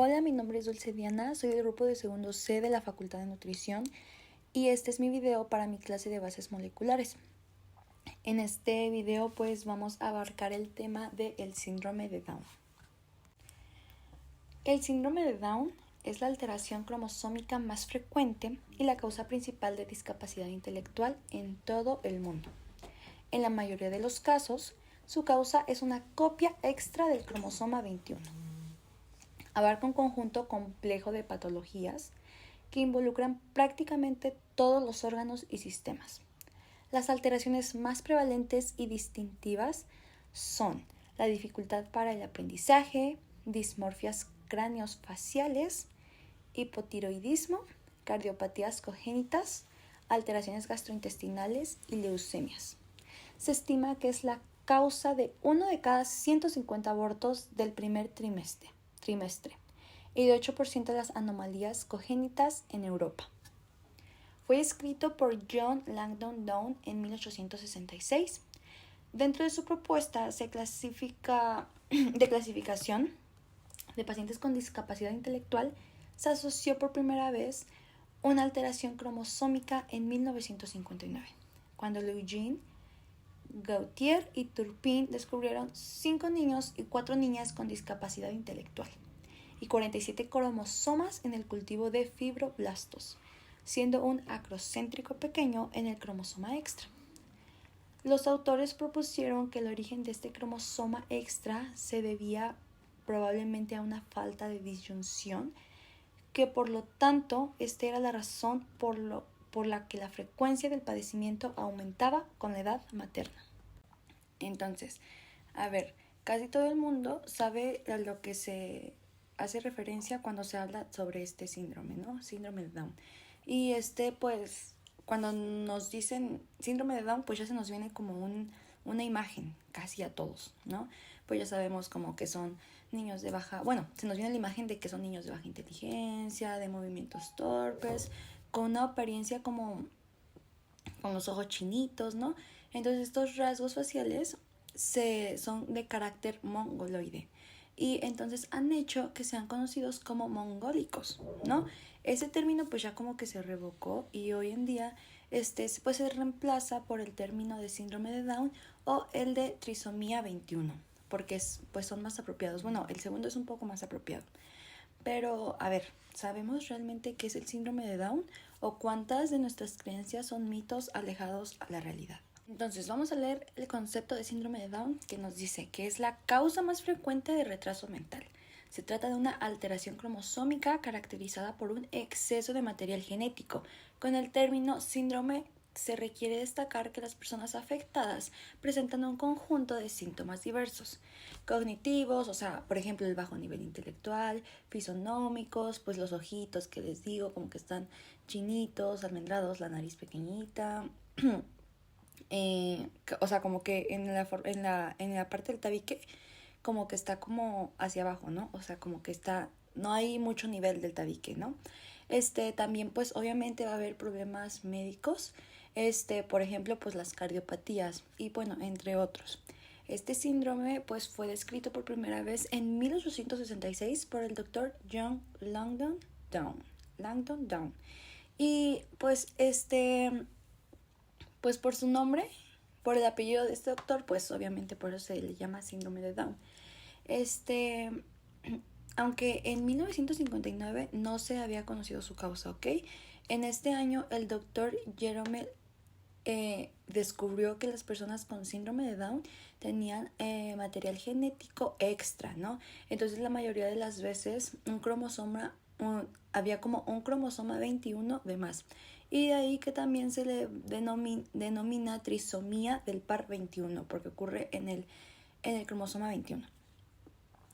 Hola, mi nombre es Dulce Diana, soy del grupo de segundo C de la Facultad de Nutrición y este es mi video para mi clase de bases moleculares. En este video pues vamos a abarcar el tema del síndrome de Down. El síndrome de Down es la alteración cromosómica más frecuente y la causa principal de discapacidad intelectual en todo el mundo. En la mayoría de los casos, su causa es una copia extra del cromosoma 21. Abarca un conjunto complejo de patologías que involucran prácticamente todos los órganos y sistemas. Las alteraciones más prevalentes y distintivas son la dificultad para el aprendizaje, dismorfias craneofaciales, hipotiroidismo, cardiopatías congénitas, alteraciones gastrointestinales y leucemias. Se estima que es la causa de 1 de cada 150 abortos del primer trimestre y de 8% de las anomalías congénitas en Europa. Fue escrito por John Langdon Down en 1866. Dentro de su propuesta de clasificación de pacientes con discapacidad intelectual, se asoció por primera vez una alteración cromosómica en 1959, cuando Eugene, Gautier y Turpin descubrieron 5 niños y 4 niñas con discapacidad intelectual y 47 cromosomas en el cultivo de fibroblastos, siendo un acrocéntrico pequeño en el cromosoma extra. Los autores propusieron que el origen de este cromosoma extra se debía probablemente a una falta de disyunción, que por lo tanto esta era la razón por la que la frecuencia del padecimiento aumentaba con la edad materna. Entonces, casi todo el mundo sabe a lo que se hace referencia cuando se habla sobre este síndrome, ¿no? Síndrome de Down. Y pues, cuando nos dicen síndrome de Down, pues ya se nos viene como una imagen, casi a todos, ¿no? Pues ya sabemos como que son niños de se nos viene la imagen de que son niños de baja inteligencia, de movimientos torpes, con una apariencia como con los ojos chinitos, ¿no? Entonces estos rasgos faciales son de carácter mongoloide y entonces han hecho que sean conocidos como mongólicos, ¿no? Ese término pues ya como que se revocó y hoy en día pues se reemplaza por el término de síndrome de Down o el de trisomía 21, porque pues son más apropiados. Bueno, el segundo es un poco más apropiado. Pero, ¿sabemos realmente qué es el síndrome de Down o cuántas de nuestras creencias son mitos alejados a la realidad? Entonces, vamos a leer el concepto de síndrome de Down, que nos dice que es la causa más frecuente de retraso mental. Se trata de una alteración cromosómica caracterizada por un exceso de material genético. Con el término síndrome se requiere destacar que las personas afectadas presentan un conjunto de síntomas diversos, cognitivos, o sea, por ejemplo, el bajo nivel intelectual, fisonómicos, pues los ojitos que les digo, como que están chinitos, almendrados, la nariz pequeñita, o sea, como que en la parte del tabique, como que está como hacia abajo, ¿no? O sea, como que no hay mucho nivel del tabique, ¿no? También pues obviamente va a haber problemas médicos, por ejemplo, pues las cardiopatías y bueno, entre otros. Este síndrome pues fue descrito por primera vez en 1866 por el doctor John Langdon Down. Y pues pues por su nombre, por el apellido de este doctor, pues obviamente por eso se le llama síndrome de Down. Aunque en 1959 no se había conocido su causa, ¿ok? En este año el doctor Jerome descubrió que las personas con síndrome de Down tenían material genético extra, ¿no? Entonces la mayoría de las veces había como un cromosoma 21 de más. Y de ahí que también se le denomina trisomía del par 21, porque ocurre en el cromosoma 21.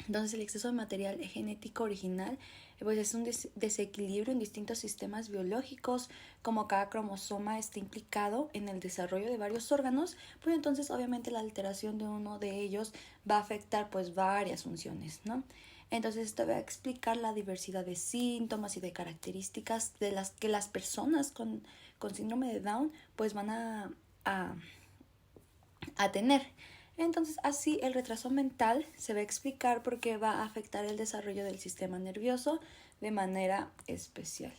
Entonces el exceso de material genético original pues es un desequilibrio en distintos sistemas biológicos, como cada cromosoma está implicado en el desarrollo de varios órganos, pues entonces obviamente la alteración de uno de ellos va a afectar pues varias funciones, ¿no? Entonces esto va a explicar la diversidad de síntomas y de características de las que las personas con síndrome de Down pues van a tener. Entonces, así el retraso mental se va a explicar porque va a afectar el desarrollo del sistema nervioso de manera especial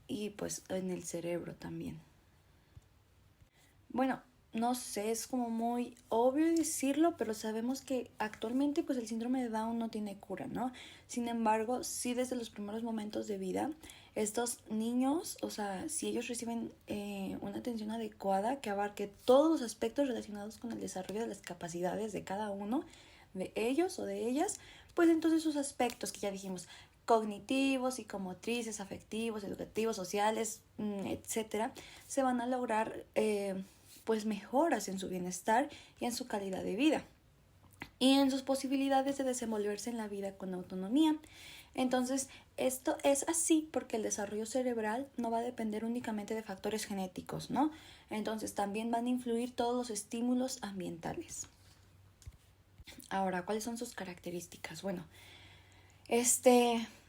y pues en el cerebro también. Bueno, no sé, es como muy obvio decirlo, pero sabemos que actualmente pues el síndrome de Down no tiene cura, ¿no? Sin embargo, sí desde los primeros momentos de vida, estos niños, o sea, si ellos reciben una atención adecuada que abarque todos los aspectos relacionados con el desarrollo de las capacidades de cada uno de ellos o de ellas, pues entonces sus aspectos que ya dijimos, cognitivos, psicomotrices, afectivos, educativos, sociales, etcétera, se van a lograr pues mejoras en su bienestar y en su calidad de vida y en sus posibilidades de desenvolverse en la vida con autonomía. Entonces, esto es así porque el desarrollo cerebral no va a depender únicamente de factores genéticos, ¿no? Entonces, también van a influir todos los estímulos ambientales. Ahora, ¿cuáles son sus características? Bueno,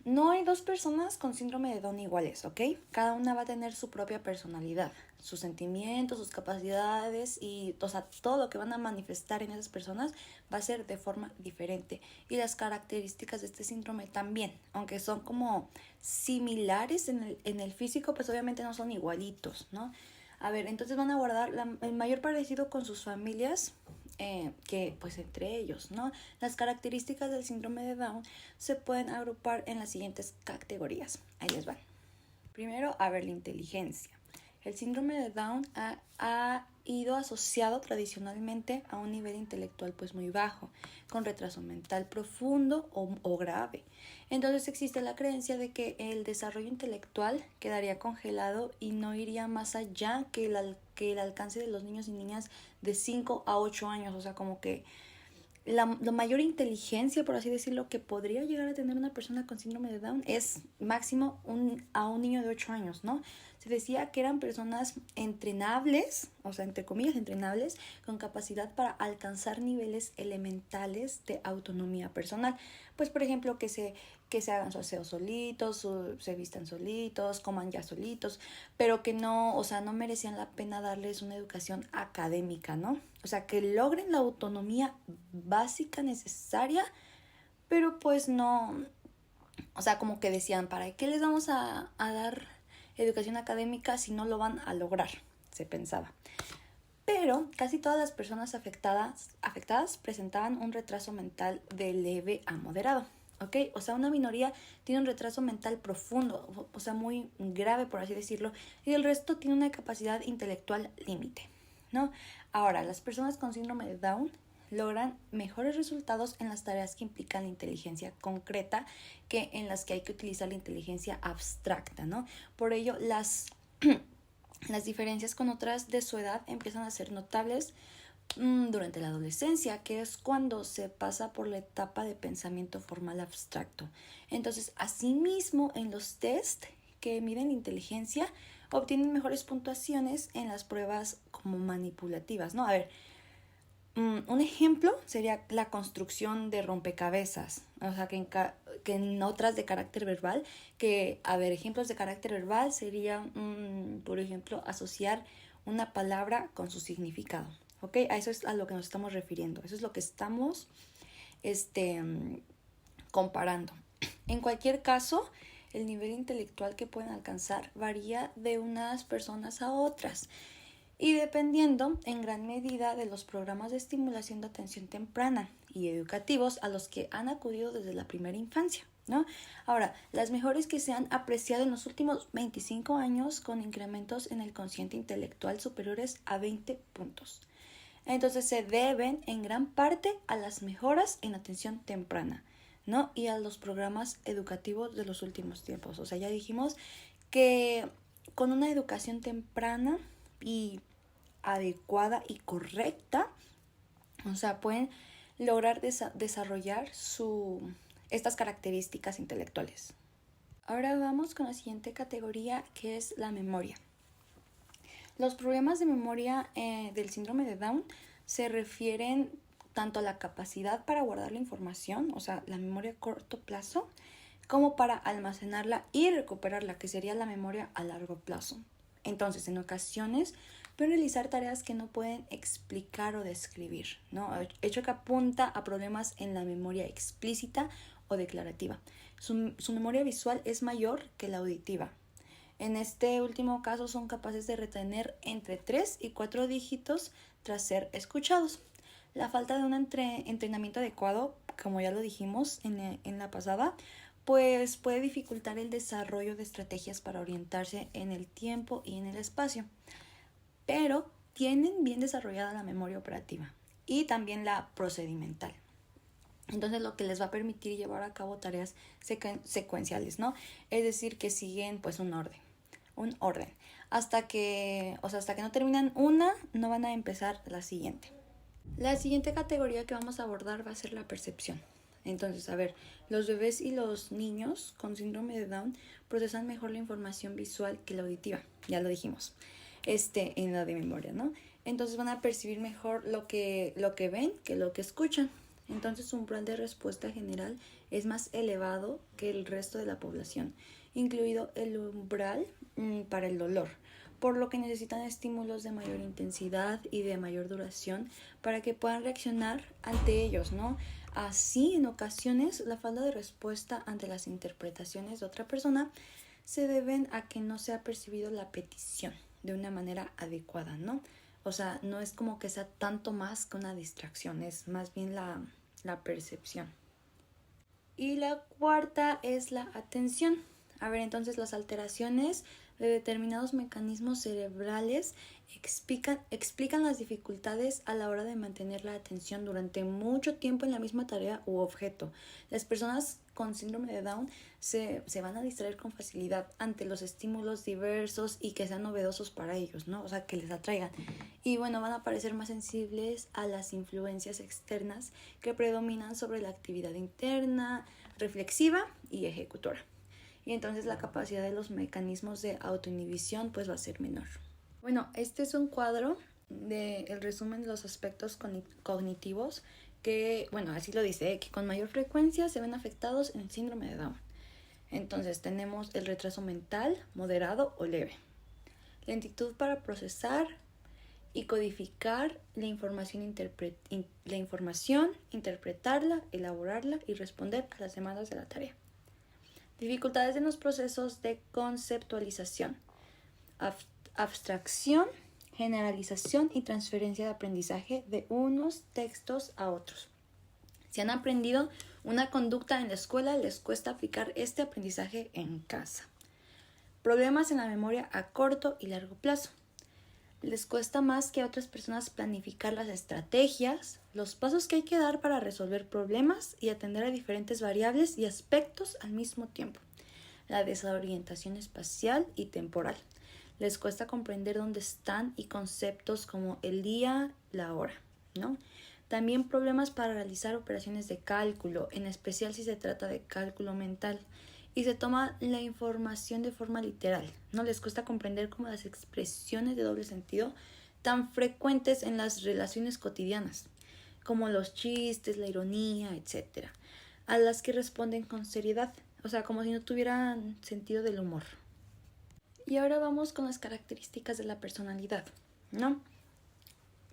no hay dos personas con síndrome de Down iguales, ¿ok? Cada una va a tener su propia personalidad, sus sentimientos, sus capacidades y, o sea, todo lo que van a manifestar en esas personas va a ser de forma diferente. Y las características de este síndrome también, aunque son como similares en el físico, pues obviamente no son igualitos, ¿no? A ver, entonces van a guardar el mayor parecido con sus familias que pues entre ellos, ¿no? Las características del síndrome de Down se pueden agrupar en las siguientes categorías. Ahí les van. Primero, a ver, la inteligencia. El síndrome de Down ha ido asociado tradicionalmente a un nivel intelectual pues muy bajo, con retraso mental profundo o grave. Entonces existe la creencia de que el desarrollo intelectual quedaría congelado y no iría más allá que el alcance de los niños y niñas de 5 a 8 años, o sea, como que la mayor inteligencia, por así decirlo, que podría llegar a tener una persona con síndrome de Down es máximo a un niño de 8 años, ¿no? Se decía que eran personas entrenables, o sea, entre comillas, entrenables, con capacidad para alcanzar niveles elementales de autonomía personal. Pues, por ejemplo, que se hagan su aseo solitos, se vistan solitos, coman ya solitos, pero que no, o sea, no merecían la pena darles una educación académica, ¿no? O sea, que logren la autonomía básica necesaria, pero pues no, o sea, como que decían, ¿para qué les vamos a dar educación académica si no lo van a lograr? Se pensaba. Pero casi todas las personas afectadas presentaban un retraso mental de leve a moderado. ¿Ok? O sea, una minoría tiene un retraso mental profundo, o sea, muy grave, por así decirlo, y el resto tiene una capacidad intelectual límite, ¿no? Ahora, las personas con síndrome de Down logran mejores resultados en las tareas que implican la inteligencia concreta que en las que hay que utilizar la inteligencia abstracta, ¿no? Por ello, las diferencias con otras de su edad empiezan a ser notables durante la adolescencia, que es cuando se pasa por la etapa de pensamiento formal abstracto. Entonces, asimismo, en los test que miden la inteligencia, obtienen mejores puntuaciones en las pruebas como manipulativas, ¿no? A ver, un ejemplo sería la construcción de rompecabezas, o sea, que en otras de carácter verbal, que, a ver, ejemplos de carácter verbal serían, por ejemplo, asociar una palabra con su significado, ¿ok? A eso es a lo que nos estamos refiriendo, eso es lo que estamos comparando. En cualquier caso, el nivel intelectual que pueden alcanzar varía de unas personas a otras y dependiendo en gran medida de los programas de estimulación de atención temprana y educativos a los que han acudido desde la primera infancia, ¿no? Ahora, las mejores que se han apreciado en los últimos 25 años con incrementos en el cociente intelectual superiores a 20 puntos. Entonces se deben en gran parte a las mejoras en atención temprana, ¿no? Y a los programas educativos de los últimos tiempos. O sea, ya dijimos que con una educación temprana y adecuada y correcta, o sea, pueden lograr desarrollar estas características intelectuales. Ahora vamos con la siguiente categoría, que es la memoria. Los problemas de memoria del síndrome de Down se refieren tanto a la capacidad para guardar la información, o sea, la memoria a corto plazo, como para almacenarla y recuperarla, que sería la memoria a largo plazo. Entonces, en ocasiones pueden realizar tareas que no pueden explicar o describir, ¿no? Hecho que apunta a problemas en la memoria explícita o declarativa. Su memoria visual es mayor que la auditiva. En este último caso son capaces de retener entre 3 y 4 dígitos tras ser escuchados. La falta de un entrenamiento adecuado, como ya lo dijimos en la pasada, pues puede dificultar el desarrollo de estrategias para orientarse en el tiempo y en el espacio. Pero tienen bien desarrollada la memoria operativa y también la procedimental. Entonces lo que les va a permitir llevar a cabo tareas secuenciales, ¿no? Es decir, que siguen pues un orden. Hasta que no terminan una, no van a empezar la siguiente. La siguiente categoría que vamos a abordar va a ser la percepción. Entonces, a ver, los bebés y los niños con síndrome de Down procesan mejor la información visual que la auditiva, ya lo dijimos, en la de memoria, ¿no? Entonces van a percibir mejor lo que ven que lo que escuchan. Entonces su umbral de respuesta general es más elevado que el resto de la población, incluido el umbral para el dolor, por lo que necesitan estímulos de mayor intensidad y de mayor duración para que puedan reaccionar ante ellos, ¿no? Así, en ocasiones, la falta de respuesta ante las interpretaciones de otra persona se deben a que no se ha percibido la petición de una manera adecuada, ¿no? O sea, no es como que sea tanto más que una distracción, es más bien la percepción. Y la cuarta es la atención. A ver, entonces las alteraciones de determinados mecanismos cerebrales explican las dificultades a la hora de mantener la atención durante mucho tiempo en la misma tarea u objeto. Las personas con síndrome de Down se van a distraer con facilidad ante los estímulos diversos y que sean novedosos para ellos, ¿no? O sea, que les atraigan. Y bueno, van a parecer más sensibles a las influencias externas que predominan sobre la actividad interna, reflexiva y ejecutora. Y entonces la capacidad de los mecanismos de autoinhibición pues va a ser menor. Bueno, este es un cuadro del resumen de los aspectos cognitivos que, bueno, así lo dice, que con mayor frecuencia se ven afectados en el síndrome de Down. Entonces tenemos el retraso mental, moderado o leve. Lentitud para procesar y codificar la información, interpretarla, elaborarla y responder a las demandas de la tarea. Dificultades en los procesos de conceptualización, abstracción, generalización y transferencia de aprendizaje de unos textos a otros. Si han aprendido una conducta en la escuela, les cuesta aplicar este aprendizaje en casa. Problemas en la memoria a corto y largo plazo. Les cuesta más que a otras personas planificar las estrategias, los pasos que hay que dar para resolver problemas y atender a diferentes variables y aspectos al mismo tiempo. La desorientación espacial y temporal. Les cuesta comprender dónde están y conceptos como el día, la hora, ¿no? También problemas para realizar operaciones de cálculo, en especial si se trata de cálculo mental. Y se toma la información de forma literal, ¿no? Les cuesta comprender como las expresiones de doble sentido tan frecuentes en las relaciones cotidianas, como los chistes, la ironía, etc., a las que responden con seriedad, o sea, como si no tuvieran sentido del humor. Y ahora vamos con las características de la personalidad, ¿no?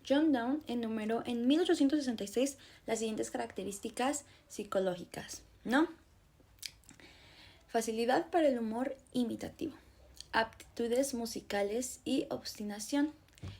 John Down enumeró en 1866 las siguientes características psicológicas, ¿no? Facilidad para el humor imitativo, aptitudes musicales y obstinación.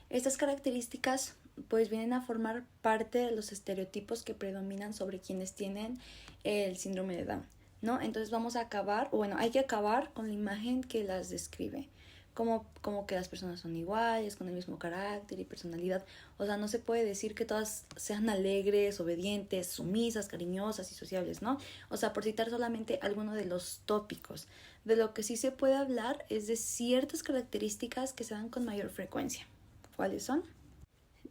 Estas características pues vienen a formar parte de los estereotipos que predominan sobre quienes tienen el síndrome de Down, ¿no? Entonces hay que acabar con la imagen que las describe, como que las personas son iguales, con el mismo carácter y personalidad. O sea, no se puede decir que todas sean alegres, obedientes, sumisas, cariñosas y sociables, ¿no? O sea, por citar solamente alguno de los tópicos. De lo que sí se puede hablar es de ciertas características que se dan con mayor frecuencia. ¿Cuáles son?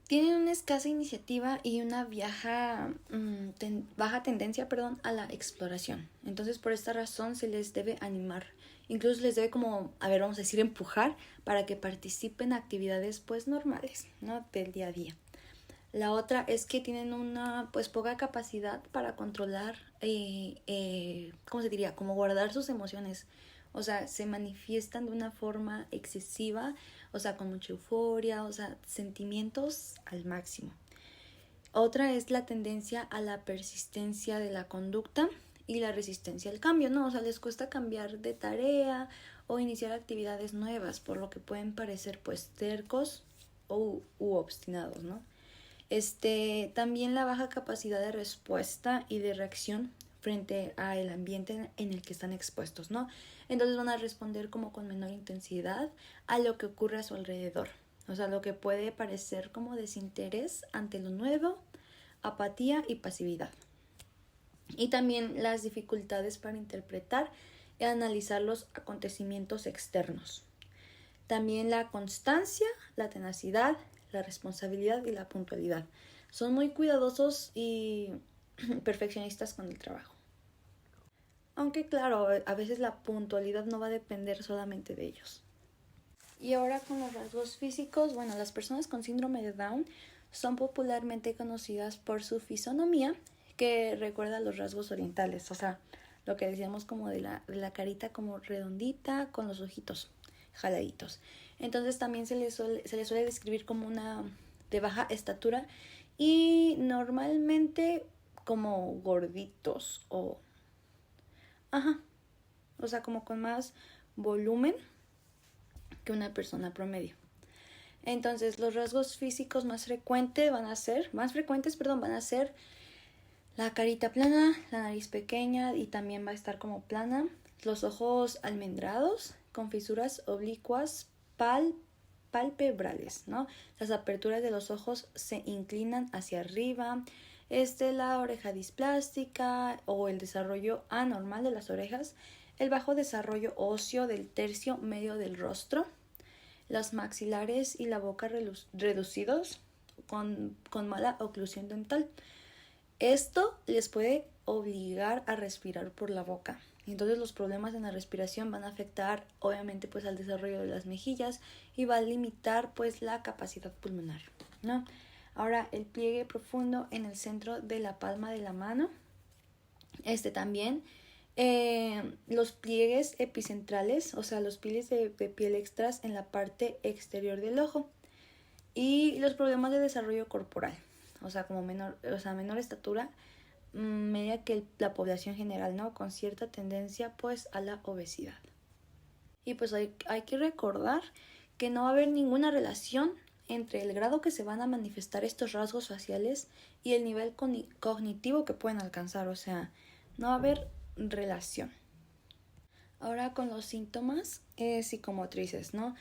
Tienen una escasa iniciativa y una baja tendencia a la exploración. Entonces, por esta razón se les debe animar. Incluso les debe vamos a decir, empujar para que participen en actividades pues normales, ¿no? Del día a día. La otra es que tienen una pues poca capacidad para controlar, ¿cómo se diría? Como guardar sus emociones. O sea, se manifiestan de una forma excesiva, o sea, con mucha euforia, o sea, sentimientos al máximo. Otra es la tendencia a la persistencia de la conducta y la resistencia al cambio, ¿no? O sea, les cuesta cambiar de tarea o iniciar actividades nuevas, por lo que pueden parecer pues tercos u obstinados, ¿no? También la baja capacidad de respuesta y de reacción frente al ambiente en el que están expuestos, ¿no? Entonces van a responder como con menor intensidad a lo que ocurre a su alrededor. O sea, lo que puede parecer como desinterés ante lo nuevo, apatía y pasividad. Y también las dificultades para interpretar y analizar los acontecimientos externos. También la constancia, la tenacidad, la responsabilidad y la puntualidad. Son muy cuidadosos y perfeccionistas con el trabajo. Aunque claro, a veces la puntualidad no va a depender solamente de ellos. Y ahora con los rasgos físicos, bueno, las personas con síndrome de Down son popularmente conocidas por su fisonomía, que recuerda a los rasgos orientales, o sea, lo que decíamos como de la carita como redondita con los ojitos jaladitos. Entonces también se le suele describir como una de baja estatura y normalmente como gorditos o sea, como con más volumen que una persona promedio. Entonces, los rasgos físicos más frecuentes van a ser la carita plana, la nariz pequeña y también va a estar como plana, los ojos almendrados con fisuras oblicuas palpebrales, ¿no? Las aperturas de los ojos se inclinan hacia arriba, la oreja displástica o el desarrollo anormal de las orejas, el bajo desarrollo óseo del tercio medio del rostro, los maxilares y la boca reducidos con mala oclusión dental. Esto les puede obligar a respirar por la boca. Entonces los problemas en la respiración van a afectar obviamente pues al desarrollo de las mejillas y va a limitar pues la capacidad pulmonar, ¿no? Ahora el pliegue profundo en el centro de la palma de la mano. También los pliegues epicentrales, o sea, los pliegues de piel extras en la parte exterior del ojo. Y los problemas de desarrollo corporal, o sea, menor estatura, media que la población general, ¿no? Con cierta tendencia pues a la obesidad. Y pues hay que recordar que no va a haber ninguna relación entre el grado que se van a manifestar estos rasgos faciales y el nivel cognitivo que pueden alcanzar, o sea, no va a haber relación. Ahora con los síntomas psicomotrices, ¿no?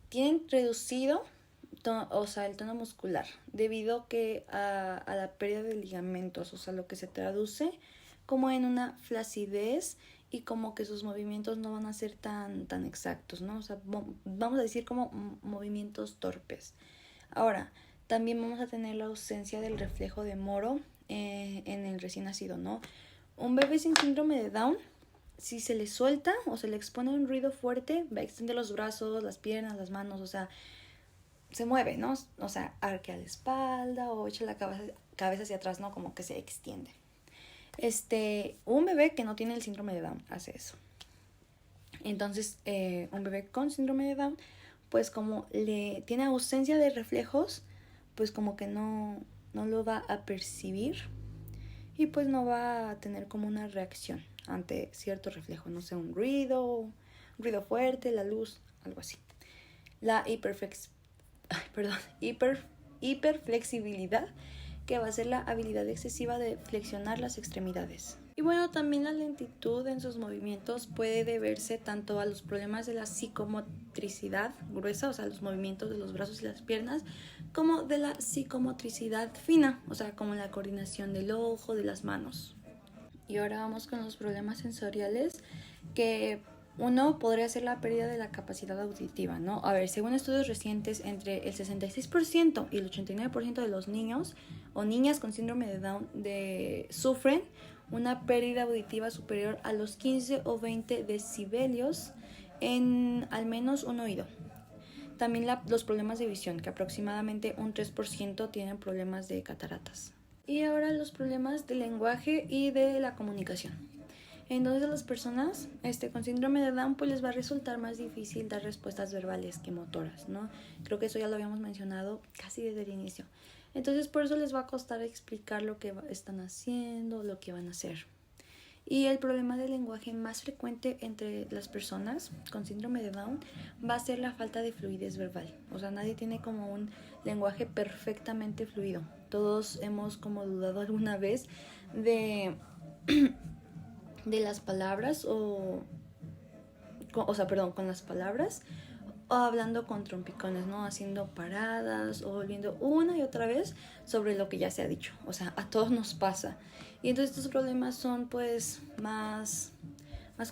Tienen reducido el tono muscular debido a la pérdida de ligamentos, o sea, lo que se traduce como en una flacidez y como que sus movimientos no van a ser tan exactos, ¿no? O sea, vamos a decir como movimientos torpes. Ahora, también vamos a tener la ausencia del reflejo de Moro en el recién nacido, ¿no? Un bebé sin síndrome de Down, si se le suelta o se le expone un ruido fuerte, va a extender los brazos, las piernas, las manos, o sea, se mueve, ¿no? O sea, arquea la espalda o echa la cabeza hacia atrás, ¿no? Como que se extiende. Un bebé que no tiene el síndrome de Down hace eso. Entonces, un bebé con síndrome de Down, pues como le tiene ausencia de reflejos, pues como que no lo va a percibir y pues no va a tener como una reacción ante cierto reflejo, no sé, un ruido fuerte, la luz, algo así. La hiperflexibilidad, que va a ser la habilidad excesiva de flexionar las extremidades. Y bueno, también la lentitud en sus movimientos puede deberse tanto a los problemas de la psicomotricidad gruesa, o sea, los movimientos de los brazos y las piernas, como de la psicomotricidad fina, o sea, como la coordinación del ojo, de las manos. Y ahora vamos con los problemas sensoriales, que uno podría ser la pérdida de la capacidad auditiva, ¿no? A ver, según estudios recientes, entre el 66% y el 89% de los niños o niñas con síndrome de Down sufren una pérdida auditiva superior a los 15 o 20 decibelios en al menos un oído. También los problemas de visión, que aproximadamente un 3% tienen problemas de cataratas. Y ahora los problemas del lenguaje y de la comunicación. Entonces a las personas con síndrome de Down pues les va a resultar más difícil dar respuestas verbales que motoras, ¿no? Creo que eso ya lo habíamos mencionado casi desde el inicio. Entonces por eso les va a costar explicar lo que están haciendo, lo que van a hacer. Y el problema del lenguaje más frecuente entre las personas con síndrome de Down va a ser la falta de fluidez verbal. O sea, nadie tiene como un lenguaje perfectamente fluido. Todos hemos como dudado alguna vez de las palabras con las palabras o hablando con trompicones, ¿no? Haciendo paradas o volviendo una y otra vez sobre lo que ya se ha dicho. O sea, a todos nos pasa. Y entonces estos problemas son pues más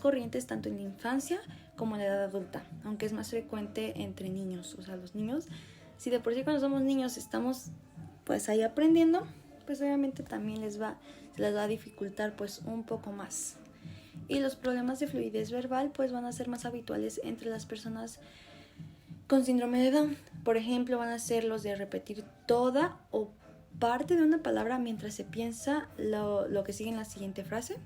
corrientes tanto en la infancia como en la edad adulta, aunque es más frecuente entre niños. O sea, los niños, si de por sí cuando somos niños estamos pues ahí aprendiendo, pues obviamente también se les va a dificultar pues un poco más. Y los problemas de fluidez verbal pues van a ser más habituales entre las personas con síndrome de Down. Por ejemplo, van a ser los de repetir toda o parte de una palabra mientras se piensa lo que sigue en la siguiente frase,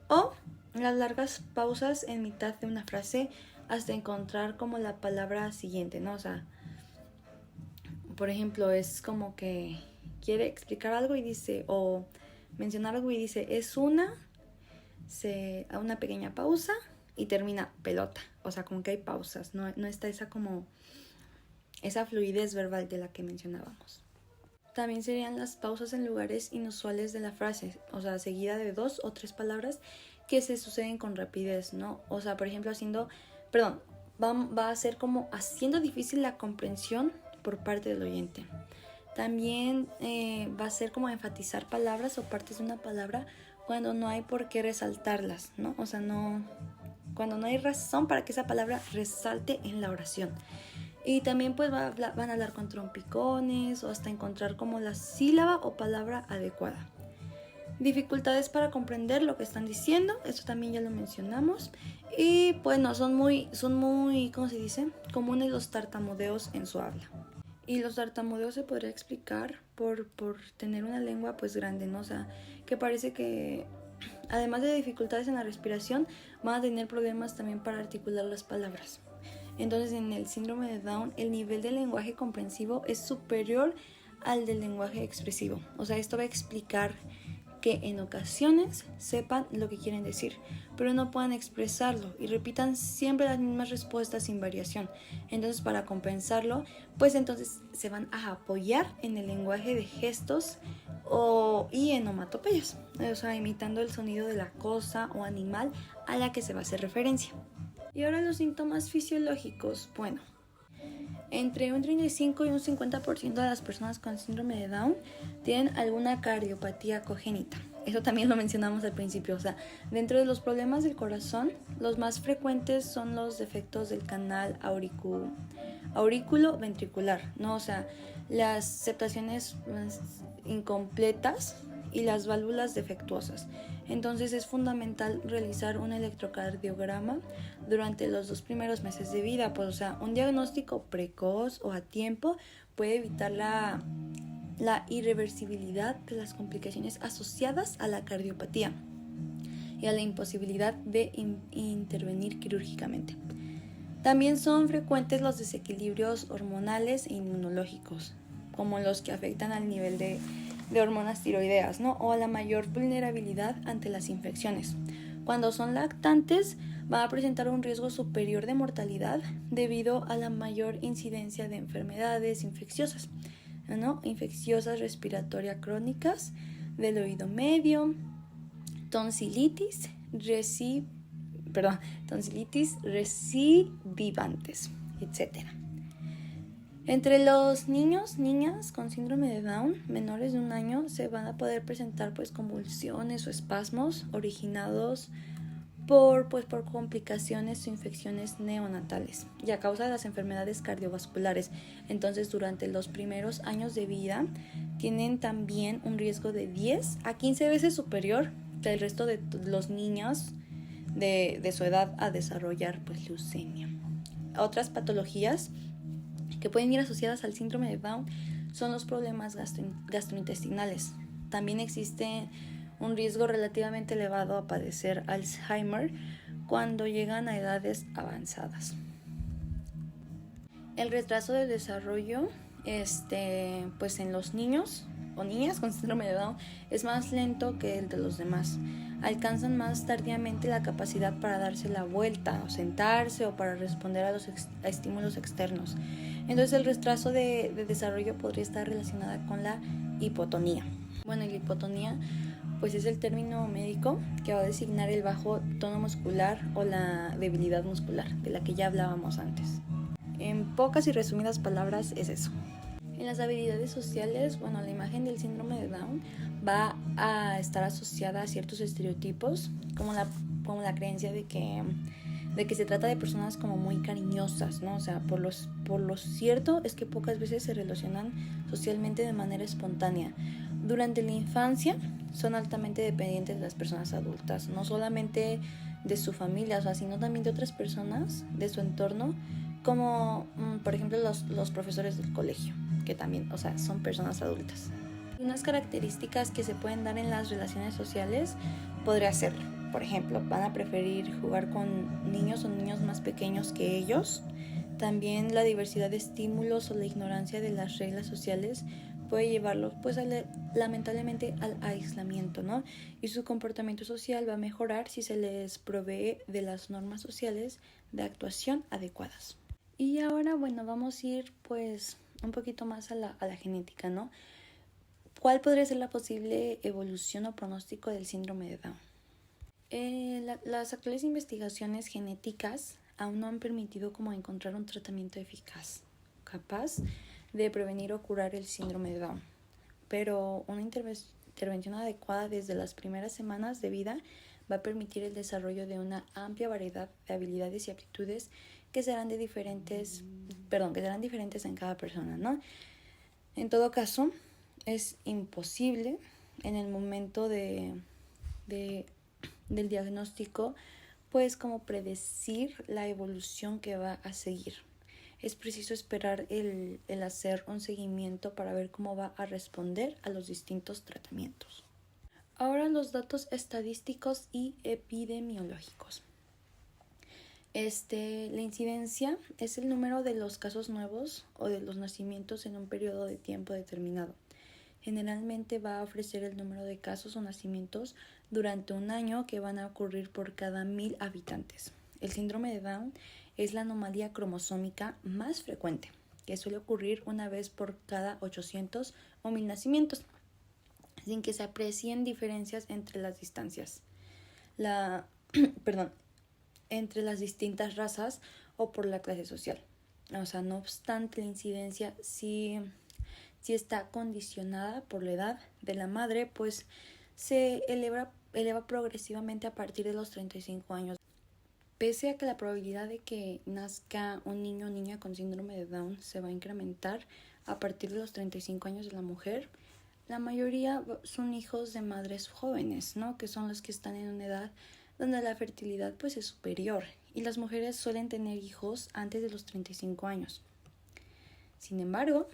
o las largas pausas en mitad de una frase hasta encontrar como la palabra siguiente, ¿no? O sea, por ejemplo, es como que quiere explicar algo y dice, o mencionar algo y dice, a una pequeña pausa y termina pelota. O sea, como que hay pausas, no está esa fluidez verbal de la que mencionábamos. También serían las pausas en lugares inusuales de la frase, o sea, seguida de 2 o 3 palabras que se suceden con rapidez, ¿no? O sea, por ejemplo, va a ser como haciendo difícil la comprensión por parte del oyente. También va a ser como enfatizar palabras o partes de una palabra cuando no hay por qué resaltarlas, ¿no? O sea, cuando no hay razón para que esa palabra resalte en la oración. Y también pues van a hablar con trompicones o hasta encontrar como la sílaba o palabra adecuada. Dificultades para comprender lo que están diciendo, eso también ya lo mencionamos. Y bueno, son muy, ¿cómo se dice? Comunes los tartamudeos en su habla. Y los tartamudeos se podría explicar por tener una lengua pues grande, ¿no? O sea, que parece que además de dificultades en la respiración, van a tener problemas también para articular las palabras. Entonces, en el síndrome de Down, el nivel de lenguaje comprensivo es superior al del lenguaje expresivo. O sea, esto va a explicar que en ocasiones sepan lo que quieren decir, pero no puedan expresarlo y repitan siempre las mismas respuestas sin variación. Entonces, para compensarlo, pues entonces se van a apoyar en el lenguaje de gestos y en onomatopeyas, o sea, imitando el sonido de la cosa o animal a la que se va a hacer referencia. Y ahora los síntomas fisiológicos. Bueno, entre un 35 y un 50% de las personas con síndrome de Down tienen alguna cardiopatía congénita. Eso también lo mencionamos al principio. O sea, dentro de los problemas del corazón, los más frecuentes son los defectos del canal aurículo-ventricular, ¿no? O sea, las septaciones incompletas y las válvulas defectuosas. Entonces es fundamental realizar un electrocardiograma durante los 2 primeros meses de vida, pues, o sea, un diagnóstico precoz o a tiempo puede evitar la irreversibilidad de las complicaciones asociadas a la cardiopatía y a la imposibilidad de intervenir quirúrgicamente. También son frecuentes los desequilibrios hormonales e inmunológicos, como los que afectan al nivel de hormonas tiroideas, ¿no? O a la mayor vulnerabilidad ante las infecciones. Cuando son lactantes, van a presentar un riesgo superior de mortalidad debido a la mayor incidencia de enfermedades infecciosas, ¿no? Infecciosas respiratorias crónicas del oído medio, tonsilitis recidivantes, etc. Entre los niñas con síndrome de Down menores de 1 año se van a poder presentar pues convulsiones o espasmos originados por complicaciones o infecciones neonatales y a causa de las enfermedades cardiovasculares. Entonces, durante los primeros años de vida tienen también un riesgo de 10 a 15 veces superior que el resto de los niños de su edad a desarrollar pues leucemia. Otras patologías que pueden ir asociadas al síndrome de Down son los problemas gastrointestinales. También existe un riesgo relativamente elevado a padecer Alzheimer cuando llegan a edades avanzadas. El retraso del desarrollo pues en los niños o niñas con síndrome de Down es más lento que el de los demás. Alcanzan más tardíamente la capacidad para darse la vuelta o sentarse o para responder a los estímulos externos. Entonces el retraso de desarrollo podría estar relacionada con la hipotonía. Bueno, la hipotonía pues es el término médico que va a designar el bajo tono muscular o la debilidad muscular, de la que ya hablábamos antes. En pocas y resumidas palabras es eso. En las habilidades sociales, bueno, la imagen del síndrome de Down va a estar asociada a ciertos estereotipos, como la creencia de que se trata de personas como muy cariñosas, ¿no? O sea, por lo cierto es que pocas veces se relacionan socialmente de manera espontánea. Durante la infancia son altamente dependientes de las personas adultas, no solamente de su familia, o sea, sino también de otras personas de su entorno, como por ejemplo los profesores del colegio, que también, o sea, son personas adultas. Unas características que se pueden dar en las relaciones sociales podría ser, por ejemplo, van a preferir jugar con niños o niños más pequeños que ellos. También la diversidad de estímulos o la ignorancia de las reglas sociales puede llevarlos pues lamentablemente al aislamiento, ¿no? Y su comportamiento social va a mejorar si se les provee de las normas sociales de actuación adecuadas. Y ahora, bueno, vamos a ir pues un poquito más a la genética, ¿no? ¿Cuál podría ser la posible evolución o pronóstico del síndrome de Down? Las actuales investigaciones genéticas aún no han permitido como encontrar un tratamiento eficaz, capaz de prevenir o curar el síndrome de Down, pero una intervención adecuada desde las primeras semanas de vida va a permitir el desarrollo de una amplia variedad de habilidades y aptitudes que serán diferentes en cada persona, ¿no? En todo caso, es imposible en el momento del diagnóstico, pues como predecir la evolución que va a seguir. Es preciso esperar el hacer un seguimiento para ver cómo va a responder a los distintos tratamientos. Ahora los datos estadísticos y epidemiológicos. La incidencia es el número de los casos nuevos o de los nacimientos en un periodo de tiempo determinado. Generalmente va a ofrecer el número de casos o nacimientos durante un año que van a ocurrir por cada 1000 habitantes. El síndrome de Down es la anomalía cromosómica más frecuente, que suele ocurrir una vez por cada 800 o 1000 nacimientos, sin que se aprecien diferencias entre las distancias. Entre las distintas razas o por la clase social. O sea, no obstante, la incidencia sí está condicionada por la edad de la madre, pues se eleva progresivamente a partir de los 35 años. Pese a que la probabilidad de que nazca un niño o niña con síndrome de Down se va a incrementar a partir de los 35 años de la mujer, la mayoría son hijos de madres jóvenes, ¿no? Que son los que están en una edad donde la fertilidad pues es superior y las mujeres suelen tener hijos antes de los 35 años. Sin embargo,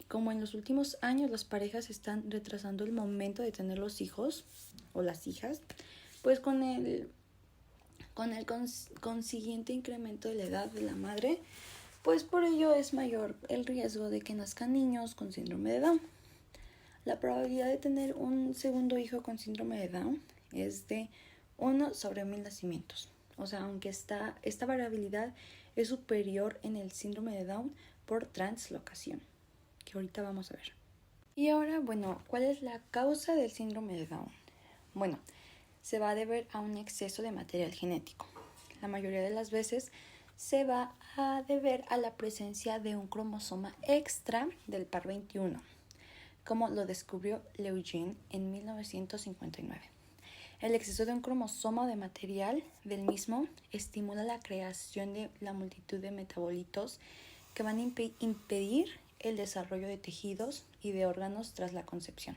como en los últimos años las parejas están retrasando el momento de tener los hijos o las hijas, pues con el consiguiente incremento de la edad de la madre, pues por ello es mayor el riesgo de que nazcan niños con síndrome de Down. La probabilidad de tener un segundo hijo con síndrome de Down es de 1 sobre 1000 nacimientos. O sea, aunque esta variabilidad es superior en el síndrome de Down por translocación, que ahorita vamos a ver. Y ahora, bueno, ¿cuál es la causa del síndrome de Down? Bueno, se va a deber a un exceso de material genético. La mayoría de las veces se va a deber a la presencia de un cromosoma extra del par 21, como lo descubrió Lejeune en 1959. El exceso de un cromosoma de material del mismo estimula la creación de la multitud de metabolitos que van a impedir el desarrollo de tejidos y de órganos tras la concepción.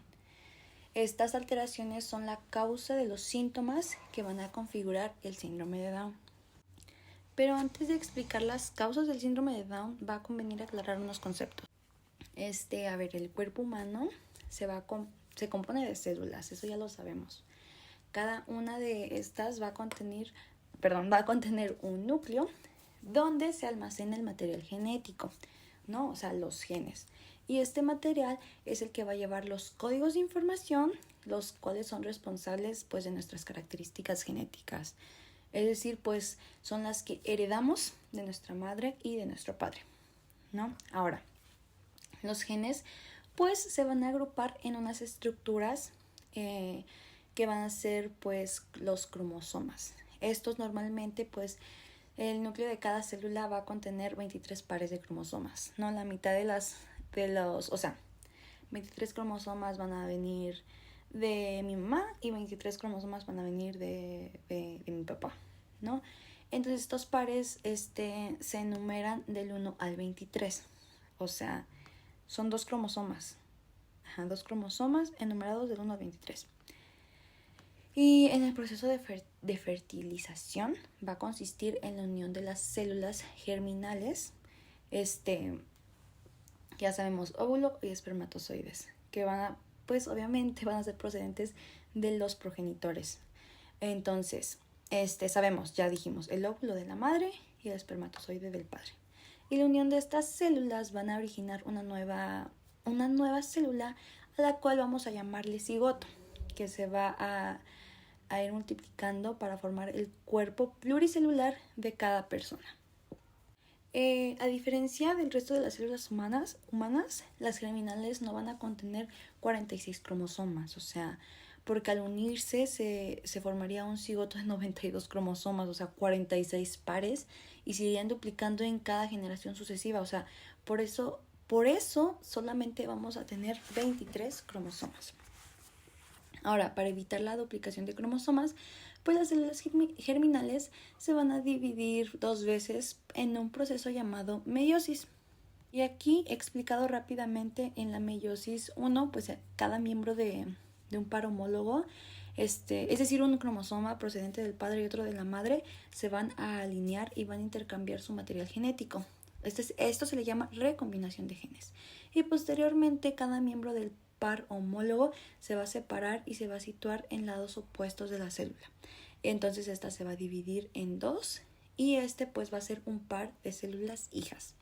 Estas alteraciones son la causa de los síntomas que van a configurar el síndrome de Down. Pero antes de explicar las causas del síndrome de Down, va a convenir aclarar unos conceptos. A ver, el cuerpo humano se compone de células, eso ya lo sabemos. Cada una de estas va a contener un núcleo donde se almacena el material genético, ¿no? O sea, los genes. Y este material es el que va a llevar los códigos de información, los cuales son responsables pues de nuestras características genéticas. Es decir, pues son las que heredamos de nuestra madre y de nuestro padre, ¿no? Ahora, los genes pues se van a agrupar en unas estructuras que van a ser pues los cromosomas. Estos normalmente pues el núcleo de cada célula va a contener 23 pares de cromosomas, ¿no? La mitad o sea, 23 cromosomas van a venir de mi mamá y 23 cromosomas van a venir de mi papá, ¿no? Entonces estos pares se enumeran del 1 al 23, o sea, son 2 cromosomas. 2 cromosomas enumerados del 1 al 23. Y en el proceso de fertilización va a consistir en la unión de las células germinales, ya sabemos, óvulo y espermatozoides, que pues obviamente van a ser procedentes de los progenitores. Entonces, sabemos, ya dijimos, el óvulo de la madre y el espermatozoide del padre. Y la unión de estas células van a originar una nueva célula a la cual vamos a llamarle cigoto, que se va a ir multiplicando para formar el cuerpo pluricelular de cada persona. A diferencia del resto de las células humanas, las germinales no van a contener 46 cromosomas, o sea, porque al unirse se formaría un cigoto de 92 cromosomas, o sea, 46 pares, y se irían duplicando en cada generación sucesiva, o sea, por eso solamente vamos a tener 23 cromosomas. Ahora, para evitar la duplicación de cromosomas, pues las células germinales se van a dividir 2 veces en un proceso llamado meiosis. Y aquí, explicado rápidamente, en la meiosis 1, pues cada miembro de un par homólogo, es decir, un cromosoma procedente del padre y otro de la madre, se van a alinear y van a intercambiar su material genético. Esto se le llama recombinación de genes. Y posteriormente, cada miembro del par homólogo se va a separar y se va a situar en lados opuestos de la célula. Entonces esta se va a dividir en 2 y pues va a ser un par de células hijas.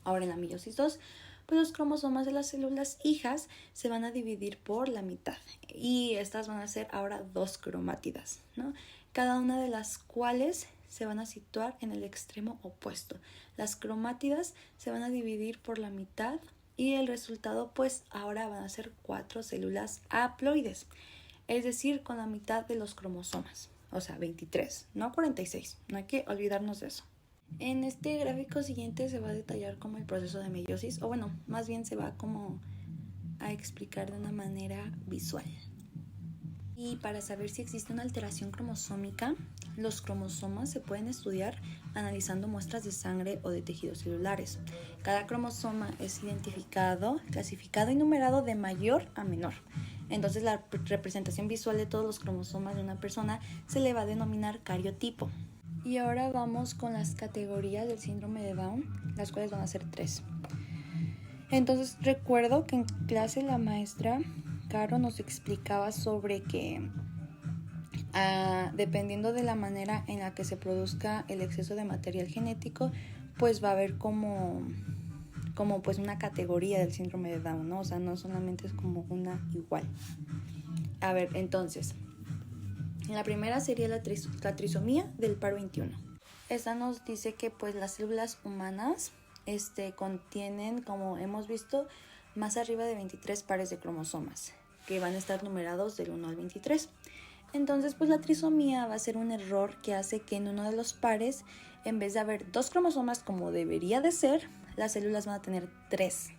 Ahora en la meiosis 2, pues los cromosomas de las células hijas se van a dividir por la mitad y estas van a ser ahora 2 cromátidas, ¿no? Cada una de las cuales se van a situar en el extremo opuesto. Las cromátidas se van a dividir por la mitad y el resultado pues ahora van a ser 4 células haploides, es decir, con la mitad de los cromosomas, o sea, 23, no 46, no hay que olvidarnos de eso. En este gráfico siguiente se va a detallar como el proceso de meiosis, o bueno, más bien se va como a explicar de una manera visual. Y para saber si existe una alteración cromosómica, los cromosomas se pueden estudiar analizando muestras de sangre o de tejidos celulares. Cada cromosoma es identificado, clasificado y numerado de mayor a menor. Entonces la representación visual de todos los cromosomas de una persona se le va a denominar cariotipo. Y ahora vamos con las categorías del síndrome de Down, las cuales van a ser 3. Entonces recuerdo que en clase la maestra Caro nos explicaba sobre que dependiendo de la manera en la que se produzca el exceso de material genético, pues va a haber como pues una categoría del síndrome de Down, ¿no? O sea, no solamente es como una igual. A ver, entonces, la primera sería la trisomía del par 21. Esta nos dice que pues las células humanas contienen, como hemos visto, más arriba de 23 pares de cromosomas, que van a estar numerados del 1 al 23. Entonces, pues la trisomía va a ser un error que hace que en uno de los pares, en vez de haber 2 cromosomas como debería de ser, las células van a tener 3.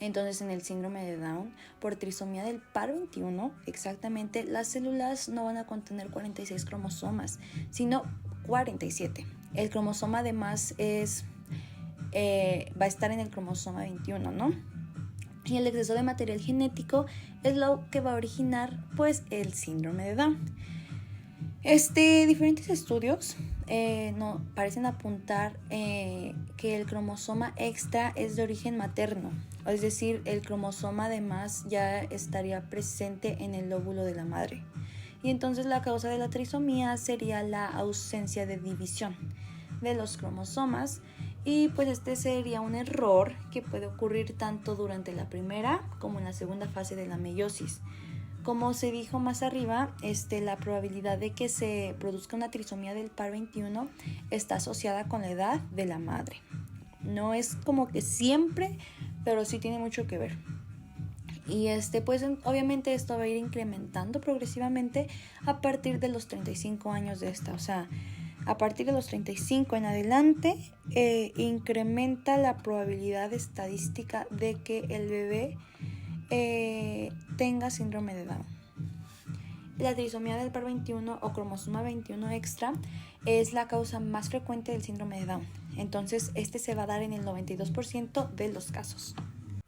Entonces, en el síndrome de Down, por trisomía del par 21, exactamente, las células no van a contener 46 cromosomas, sino 47. El cromosoma además va a estar en el cromosoma 21, ¿no? Y el exceso de material genético es lo que va a originar pues el síndrome de Down. Diferentes estudios no, parecen apuntar que el cromosoma extra es de origen materno, es decir, el cromosoma además ya estaría presente en el óvulo de la madre. Y entonces la causa de la trisomía sería la ausencia de división de los cromosomas, y pues este sería un error que puede ocurrir tanto durante la primera como en la segunda fase de la meiosis. Como se dijo más arriba, la probabilidad de que se produzca una trisomía del par 21 está asociada con la edad de la madre. No es como que siempre, pero sí tiene mucho que ver. Y pues obviamente esto va a ir incrementando progresivamente a partir de los 35 años de esta. O sea, a partir de los 35 en adelante incrementa la probabilidad estadística de que el bebé tenga síndrome de Down. La trisomía del par 21 o cromosoma 21 extra es la causa más frecuente del síndrome de Down. Entonces, se va a dar en el 92% de los casos.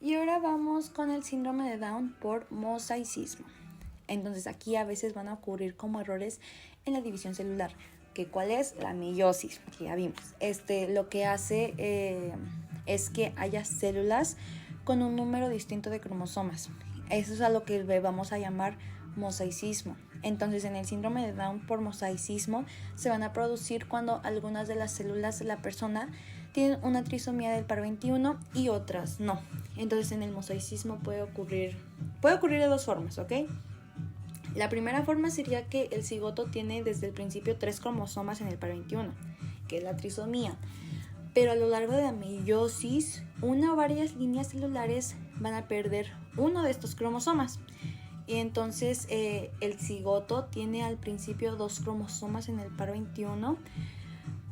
Y ahora vamos con el síndrome de Down por mosaicismo. Entonces, aquí a veces van a ocurrir como errores en la división celular. ¿Cuál es? La meiosis, que ya vimos. Lo que hace es que haya células con un número distinto de cromosomas. Eso es a lo que vamos a llamar mosaicismo. Entonces, en el síndrome de Down por mosaicismo se van a producir cuando algunas de las células de la persona tienen una trisomía del par 21 y otras no. Entonces, en el mosaicismo puede ocurrir de dos formas, ¿ok? La primera forma sería que el cigoto tiene desde el principio 3 cromosomas en el par 21, que es la trisomía. Pero a lo largo de la meiosis, una o varias líneas celulares van a perder uno de estos cromosomas. Y entonces el cigoto tiene al principio 2 cromosomas en el par 21,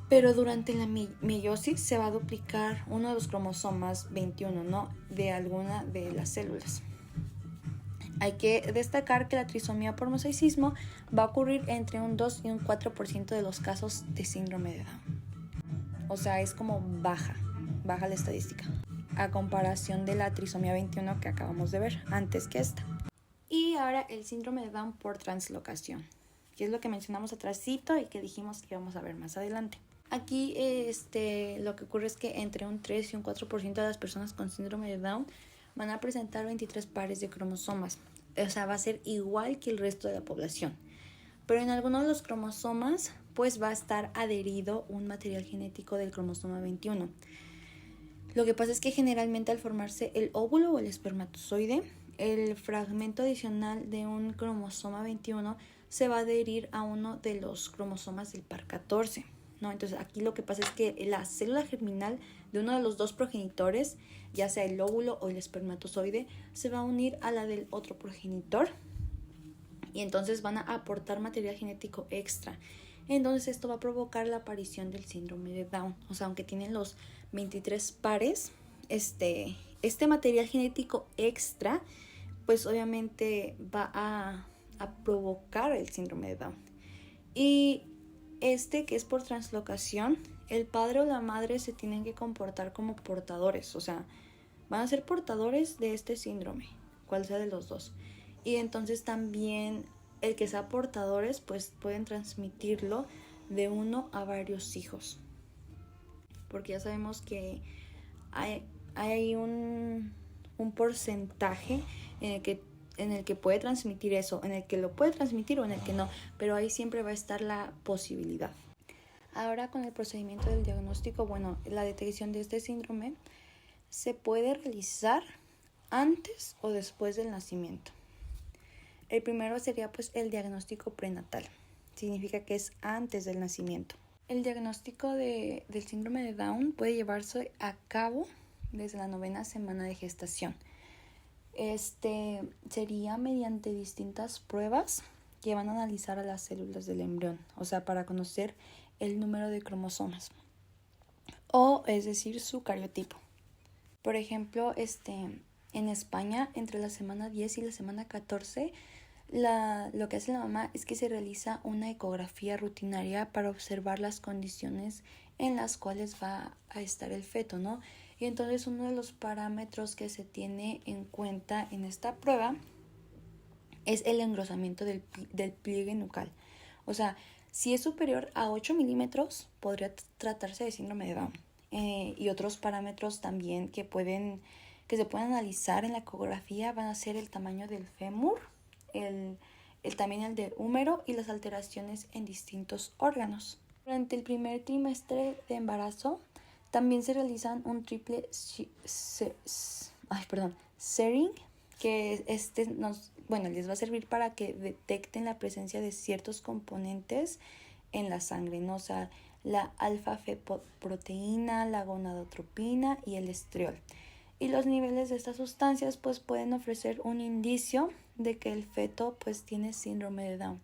pero durante la meiosis se va a duplicar uno de los cromosomas 21, ¿no? De alguna de las células. Hay que destacar que la trisomía por mosaicismo va a ocurrir entre un 2 y un 4% de los casos de síndrome de Down. O sea, es como baja la estadística, a comparación de la trisomía 21 que acabamos de ver antes que esta. Y ahora el síndrome de Down por translocación, que es lo que mencionamos atrásito y que dijimos que íbamos a ver más adelante. Aquí lo que ocurre es que entre un 3 y un 4% de las personas con síndrome de Down van a presentar 23 pares de cromosomas. O sea, va a ser igual que el resto de la población. Pero en algunos de los cromosomas pues va a estar adherido un material genético del cromosoma 21. Lo que pasa es que generalmente al formarse el óvulo o el espermatozoide, el fragmento adicional de un cromosoma 21 se va a adherir a uno de los cromosomas del par 14, ¿no? Entonces aquí lo que pasa es que la célula germinal de uno de los dos progenitores, ya sea el óvulo o el espermatozoide, se va a unir a la del otro progenitor y entonces van a aportar material genético extra. Entonces esto va a provocar la aparición del síndrome de Down. O sea, aunque tienen los 23 pares, este material genético extra, pues obviamente va a provocar el síndrome de Down. Y que es por translocación, el padre o la madre se tienen que comportar como portadores. O sea, van a ser portadores de este síndrome, cual sea de los dos. Y entonces también el que sea portadores pues pueden transmitirlo de uno a varios hijos, porque ya sabemos que hay un porcentaje en el que puede transmitir eso, en el que lo puede transmitir o en el que no, pero ahí siempre va a estar la posibilidad. Ahora con el procedimiento del diagnóstico, bueno, la detección de este síndrome se puede realizar antes o después del nacimiento. El primero sería pues el diagnóstico prenatal, significa que es antes del nacimiento. El diagnóstico del síndrome de Down puede llevarse a cabo desde la 9ª semana de gestación. Sería mediante distintas pruebas que van a analizar a las células del embrión, o sea, para conocer el número de cromosomas, o es decir, su cariotipo. Por ejemplo, en España, entre la semana 10 y la semana 14, lo que hace la mamá es que se realiza una ecografía rutinaria para observar las condiciones en las cuales va a estar el feto, ¿no? Y entonces uno de los parámetros que se tiene en cuenta en esta prueba es el engrosamiento del pliegue nucal. O sea, Si es superior a 8 milímetros, podría tratarse de síndrome de Down. Y otros parámetros también que se pueden analizar en la ecografía van a ser el tamaño del fémur, también el del húmero y las alteraciones en distintos órganos. Durante el primer trimestre de embarazo también se realizan un triple Sering, que les va a servir para que detecten la presencia de ciertos componentes en la sangre, ¿no? O sea, la alfa-fetoproteína, la gonadotropina y el estriol. Y los niveles de estas sustancias pues pueden ofrecer un indicio de que el feto pues tiene síndrome de Down.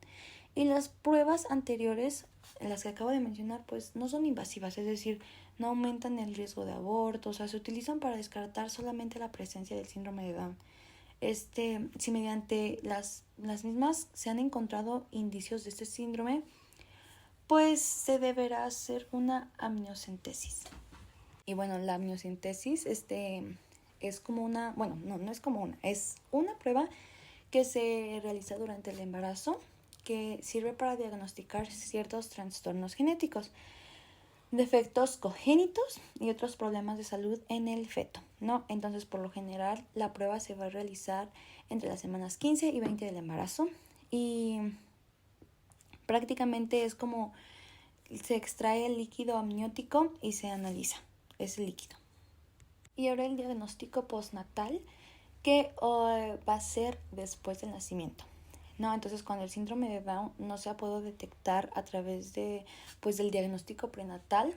Y las pruebas anteriores, las que acabo de mencionar, pues no son invasivas, es decir, no aumentan el riesgo de aborto, o sea, se utilizan para descartar solamente la presencia del síndrome de Down. Si mediante las mismas se han encontrado indicios de este síndrome, pues se deberá hacer una amniocentesis. Y bueno, la amniocentesis es como una, bueno, no es como una, es una prueba que se realiza durante el embarazo que sirve para diagnosticar ciertos trastornos genéticos, defectos congénitos y otros problemas de salud en el feto, ¿no? Entonces, por lo general, la prueba se va a realizar entre las semanas 15 y 20 del embarazo y prácticamente es como se extrae el líquido amniótico y se analiza ese líquido. Y ahora el diagnóstico postnatal, que va a ser después del nacimiento, ¿no? Entonces, cuando el síndrome de Down no se ha podido detectar a través del diagnóstico prenatal,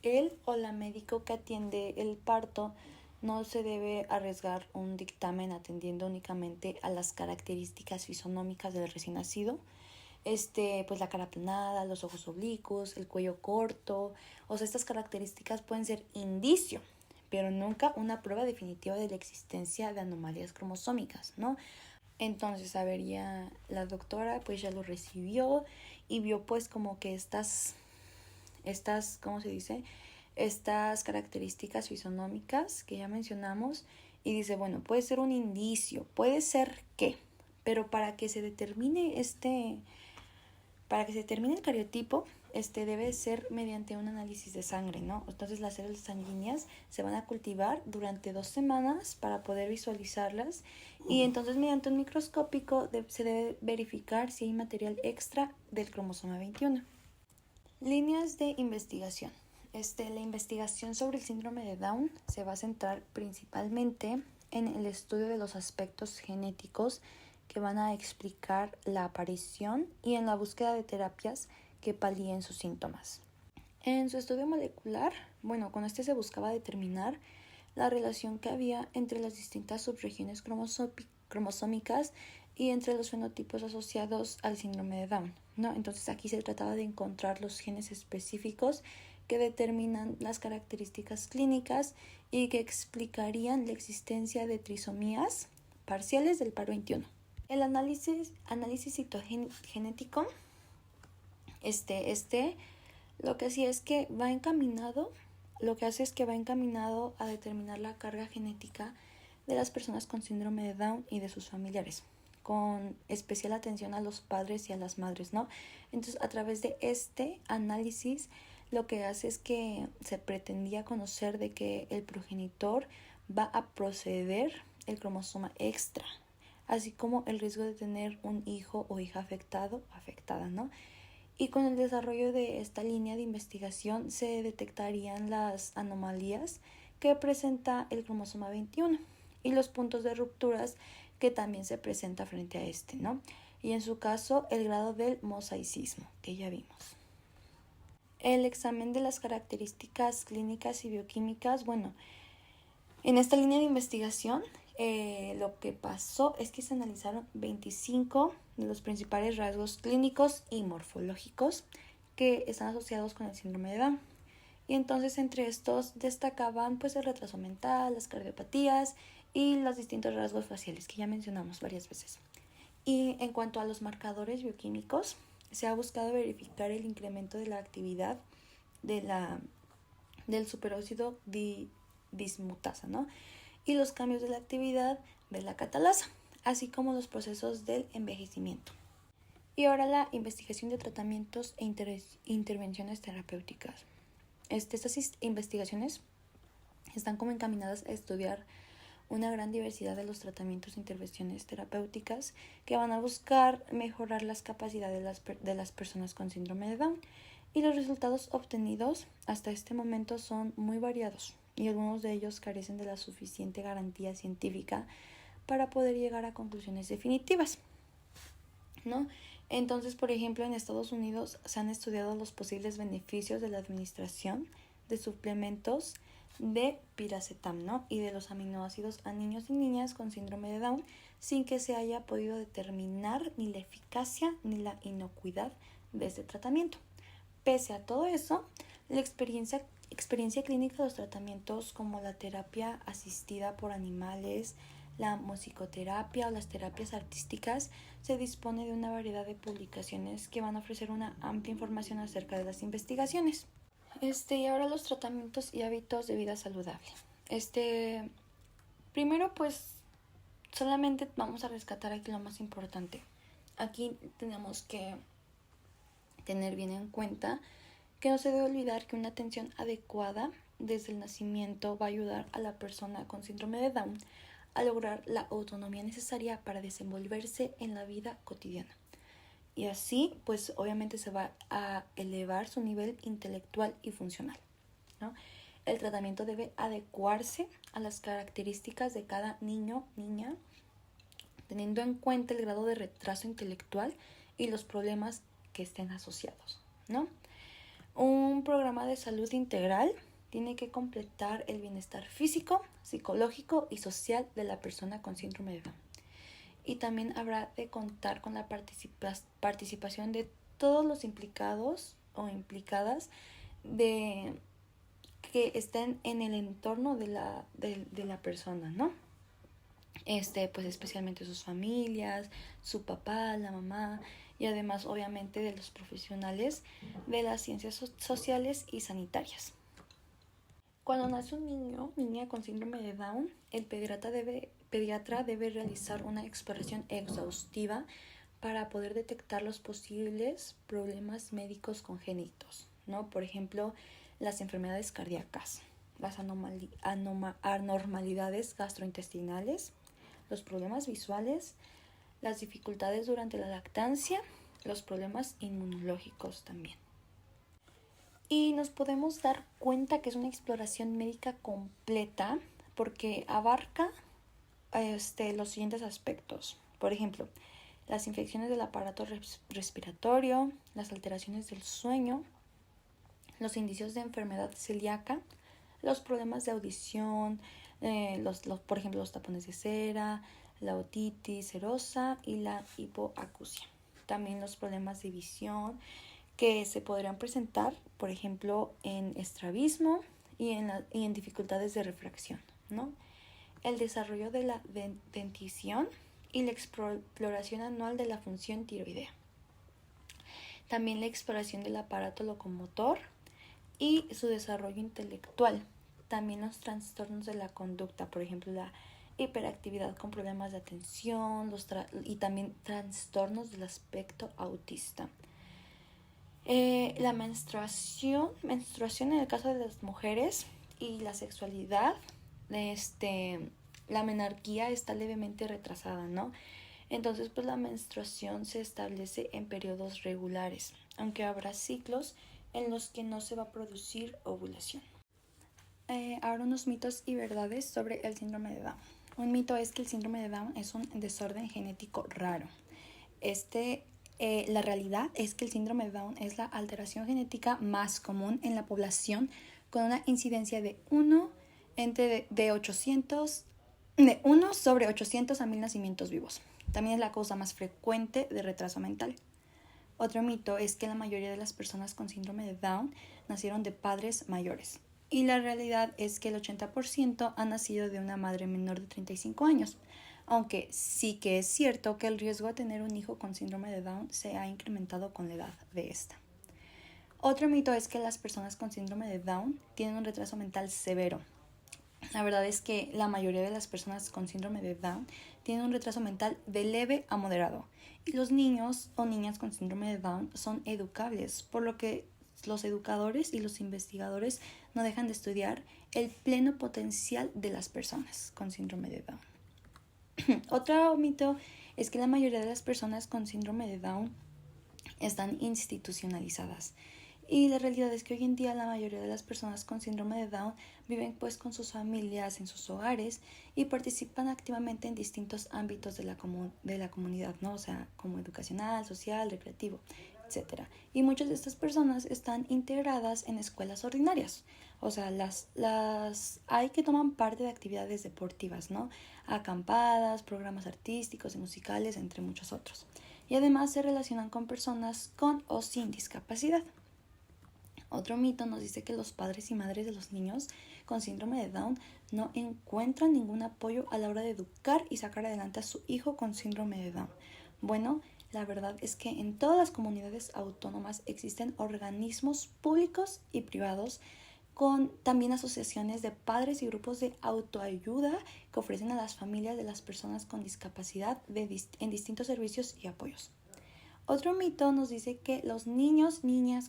él o la médico que atiende el parto no se debe arriesgar un dictamen atendiendo únicamente a las características fisonómicas del recién nacido, pues la cara aplanada, los ojos oblicuos, el cuello corto, o sea, estas características pueden ser indicio, pero nunca una prueba definitiva de la existencia de anomalías cromosómicas, ¿no? Entonces, a ver, ya la doctora pues ya lo recibió y vio pues como que estas, ¿cómo se dice? Estas características fisonómicas que ya mencionamos y dice, bueno, puede ser un indicio, puede ser qué, pero para que se determine el cariotipo, debe ser mediante un análisis de sangre, ¿no? Entonces las células sanguíneas se van a cultivar durante 2 semanas para poder visualizarlas y entonces mediante un microscópico se debe verificar si hay material extra del cromosoma 21. Líneas de investigación. La investigación sobre el síndrome de Down se va a centrar principalmente en el estudio de los aspectos genéticos que van a explicar la aparición y en la búsqueda de terapias que palíen sus síntomas. En su estudio molecular, con se buscaba determinar la relación que había entre las distintas subregiones cromosómicas y entre los fenotipos asociados al síndrome de Down, ¿no? Entonces aquí se trataba de encontrar los genes específicos que determinan las características clínicas y que explicarían la existencia de trisomías parciales del par 21. El análisis citogenético, lo que hacía es que va encaminado a determinar la carga genética de las personas con síndrome de Down y de sus familiares, con especial atención a los padres y a las madres, ¿no? Entonces, a través de este análisis, lo que hace es que se pretendía conocer de que el progenitor va a proceder el cromosoma extra, así como el riesgo de tener un hijo o hija afectado o afectada, ¿no? Y con el desarrollo de esta línea de investigación se detectarían las anomalías que presenta el cromosoma 21 y los puntos de rupturas que también se presenta frente a ¿no? Y en su caso, el grado del mosaicismo, que ya vimos. El examen de las características clínicas y bioquímicas, en esta línea de investigación, lo que pasó es que se analizaron 25 de los principales rasgos clínicos y morfológicos que están asociados con el síndrome de Down. Y entonces entre estos destacaban pues el retraso mental, las cardiopatías y los distintos rasgos faciales que ya mencionamos varias veces. Y en cuanto a los marcadores bioquímicos, se ha buscado verificar el incremento de la actividad del superóxido dismutasa, ¿no? Y los cambios de la actividad de la catalasa, así como los procesos del envejecimiento. Y ahora la investigación de tratamientos e intervenciones terapéuticas. Estas investigaciones están como encaminadas a estudiar una gran diversidad de los tratamientos e intervenciones terapéuticas que van a buscar mejorar las capacidades de las personas con síndrome de Down. Y los resultados obtenidos hasta este momento son muy variados y algunos de ellos carecen de la suficiente garantía científica para poder llegar a conclusiones definitivas, ¿no? Entonces, por ejemplo, en Estados Unidos se han estudiado los posibles beneficios de la administración de suplementos de piracetam, ¿no? Y de los aminoácidos a niños y niñas con síndrome de Down sin que se haya podido determinar ni la eficacia ni la inocuidad de este tratamiento. Pese a todo eso, la experiencia clínica de los tratamientos como la terapia asistida por animales, la musicoterapia o las terapias artísticas se dispone de una variedad de publicaciones que van a ofrecer una amplia información acerca de las investigaciones. Y ahora los tratamientos y hábitos de vida saludable. Primero pues solamente vamos a rescatar aquí lo más importante. Aquí tenemos que tener bien en cuenta que no se debe olvidar que una atención adecuada desde el nacimiento va a ayudar a la persona con síndrome de Down a lograr la autonomía necesaria para desenvolverse en la vida cotidiana. Y así, pues obviamente se va a elevar su nivel intelectual y funcional, ¿no? El tratamiento debe adecuarse a las características de cada niño, niña, teniendo en cuenta el grado de retraso intelectual y los problemas que estén asociados, ¿no? Un programa de salud integral tiene que completar el bienestar físico, psicológico y social de la persona con síndrome de Down. Y también habrá de contar con la participación de todos los implicados o implicadas de que estén en el entorno de la persona, ¿no? Pues especialmente sus familias, su papá, la mamá y además obviamente de los profesionales de las ciencias sociales y sanitarias. Cuando nace un niño, niña con síndrome de Down, el pediatra debe realizar una exploración exhaustiva para poder detectar los posibles problemas médicos congénitos, ¿no? Por ejemplo, las enfermedades cardíacas, las anormalidades gastrointestinales, los problemas visuales, las dificultades durante la lactancia, los problemas inmunológicos también. Y nos podemos dar cuenta que es una exploración médica completa porque abarca los siguientes aspectos. Por ejemplo, las infecciones del aparato respiratorio, las alteraciones del sueño, los indicios de enfermedad celíaca, los problemas de audición, por ejemplo, los tapones de cera, la otitis serosa y la hipoacusia. También los problemas de visión que se podrían presentar, por ejemplo, en estrabismo y en dificultades de refracción, ¿no? El desarrollo de la dentición y la exploración anual de la función tiroidea. También la exploración del aparato locomotor y su desarrollo intelectual. También los trastornos de la conducta, por ejemplo, la hiperactividad con problemas de atención y también trastornos del aspecto autista. La menstruación en el caso de las mujeres y la sexualidad, la menarquía está levemente retrasada, ¿no? Entonces, pues la menstruación se establece en periodos regulares, aunque habrá ciclos en los que no se va a producir ovulación. Ahora unos mitos y verdades sobre el síndrome de Down. Un mito es que el síndrome de Down es un desorden genético raro. La realidad es que el síndrome de Down es la alteración genética más común en la población, con una incidencia de 1 sobre 800 a 1000 nacimientos vivos. También es la causa más frecuente de retraso mental. Otro mito es que la mayoría de las personas con síndrome de Down nacieron de padres mayores. Y la realidad es que el 80% ha nacido de una madre menor de 35 años. Aunque sí que es cierto que el riesgo a tener un hijo con síndrome de Down se ha incrementado con la edad de esta. Otro mito es que las personas con síndrome de Down tienen un retraso mental severo. La verdad es que la mayoría de las personas con síndrome de Down tienen un retraso mental de leve a moderado. Y los niños o niñas con síndrome de Down son educables, por lo que los educadores y los investigadores no dejan de estudiar el pleno potencial de las personas con síndrome de Down. Otro mito es que la mayoría de las personas con síndrome de Down están institucionalizadas. Y la realidad es que hoy en día la mayoría de las personas con síndrome de Down viven pues con sus familias en sus hogares y participan activamente en distintos ámbitos de la comunidad, ¿no? O sea, como educacional, social, recreativo, etcétera. Y muchas de estas personas están integradas en escuelas ordinarias. O sea, las hay que toman parte de actividades deportivas, ¿no? Acampadas, programas artísticos y musicales, entre muchos otros. Y además se relacionan con personas con o sin discapacidad. Otro mito nos dice que los padres y madres de los niños con síndrome de Down no encuentran ningún apoyo a la hora de educar y sacar adelante a su hijo con síndrome de Down. Bueno, la verdad es que en todas las comunidades autónomas existen organismos públicos y privados con también asociaciones de padres y grupos de autoayuda que ofrecen a las familias de las personas con discapacidad en distintos servicios y apoyos. Otro mito nos dice que los niñas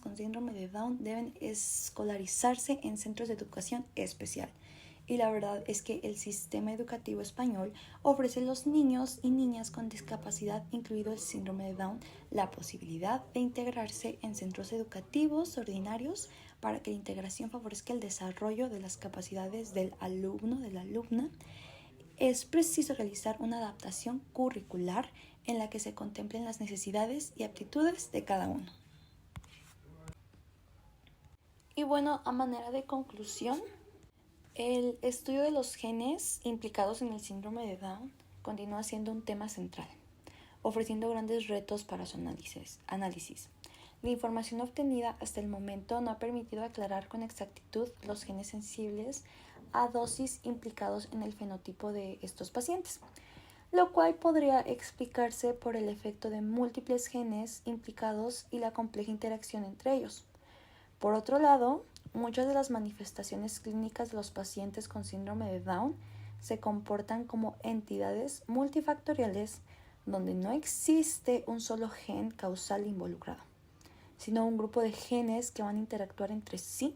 con síndrome de Down deben escolarizarse en centros de educación especial. Y la verdad es que el sistema educativo español ofrece a los niños y niñas con discapacidad, incluido el síndrome de Down, la posibilidad de integrarse en centros educativos ordinarios para que la integración favorezca el desarrollo de las capacidades del alumno, de la alumna. Es preciso realizar una adaptación curricular en la que se contemplen las necesidades y aptitudes de cada uno. Y bueno, a manera de conclusión, el estudio de los genes implicados en el síndrome de Down continúa siendo un tema central, ofreciendo grandes retos para su análisis. La información obtenida hasta el momento no ha permitido aclarar con exactitud los genes sensibles a dosis implicados en el fenotipo de estos pacientes, lo cual podría explicarse por el efecto de múltiples genes implicados y la compleja interacción entre ellos. Por otro lado, muchas de las manifestaciones clínicas de los pacientes con síndrome de Down se comportan como entidades multifactoriales donde no existe un solo gen causal involucrado, sino un grupo de genes que van a interactuar entre sí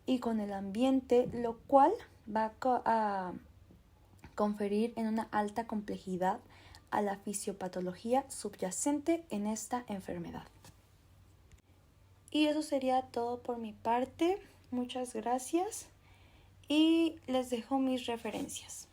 y con el ambiente, lo cual va a conferir en una alta complejidad a la fisiopatología subyacente en esta enfermedad. Y eso sería todo por mi parte. Muchas gracias y les dejo mis referencias.